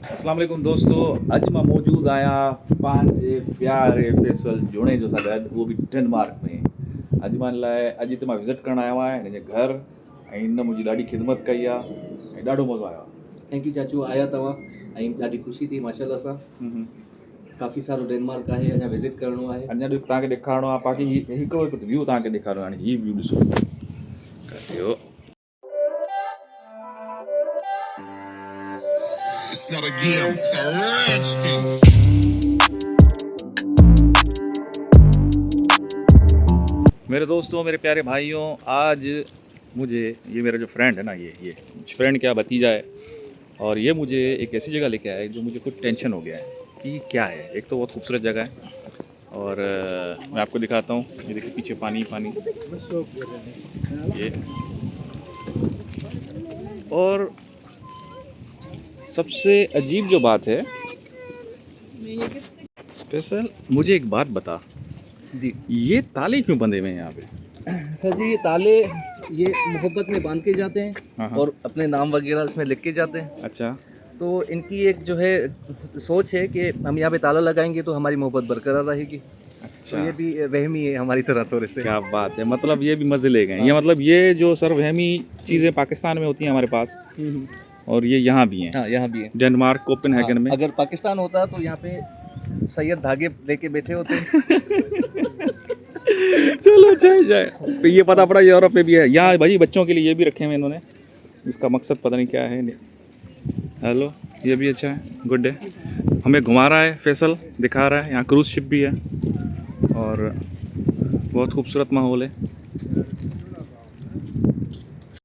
अस्सलाम वालेकुम दोस्तों। अज मां मौजूद आया पंहिंजे प्यारे फैसल जोड़े जो सां गॾु, उहो बि डेनमार्क में। अॼु मां लाइ अॼु हिते मां विज़िट करणु आयो आहियां हिन जे घर, ऐं हिन मुंहिंजी ॾाढी ख़िदमत कई आहे ऐं ॾाढो मज़ो आयो आहे। थैंक यू चाचू, आया तव्हां ऐं ॾाढी ख़ुशी थी माशाल्लाह सां। काफ़ी सारो डेनमार्क आहे, अञा विज़िट करिणो आहे। अञा तव्हांखे ॾेखारिणो आहे, बाक़ी हिकिड़ो व्यू तव्हांखे ॾेखारिणो आहे। हाणे हीउ व्यू ॾिसो, कटियो। It's not a game, it's a rich thing. मेरे दोस्तों, मेरे प्यारे भाइयों, आज मुझे ये मेरा जो फ्रेंड है ना, ये फ्रेंड क्या भतीजा है, और ये मुझे एक ऐसी जगह लेके आया है जो मुझे कुछ टेंशन हो गया है कि क्या है। एक तो बहुत खूबसूरत जगह है, और मैं आपको दिखाता हूँ। ये देखिए पीछे पानी पानी ये, और सबसे अजीब जो बात है, स्पेशल मुझे एक बात बता जी ये ताले क्यों बंधे हुए हैं यहाँ पे? सर जी, ये ताले ये मोहब्बत में बांध के जाते हैं हाँ। और अपने नाम वगैरह इसमें लिख के जाते हैं। अच्छा, तो इनकी एक जो है सोच है कि हम यहाँ पे ताला लगाएंगे तो हमारी मोहब्बत बरकरार रहेगी। अच्छा, तो ये भी वहमी है हमारी तरह थोड़े से। क्या बात है। मतलब ये भी मज़े ले गए। ये मतलब ये जो सर्वहमी चीज़ें पाकिस्तान में होती हैं हमारे पास, और ये यहाँ भी हैं। हाँ, यहाँ भी है। डेनमार्क कोपेनहेगन में। अगर पाकिस्तान होता तो यहाँ पे सैयद धागे लेके बैठे होते। चलो जाए जाए। ये पता पड़ा यूरोप में भी है। यहाँ भाई बच्चों के लिए ये भी रखे हुए इन्होंने, इसका मकसद पता नहीं क्या है। हेलो, ये भी अच्छा है, गुड डे। हमें घुमा रहा है फैसल, दिखा रहा है। यहाँ क्रूज़ शिप भी है और बहुत खूबसूरत माहौल है।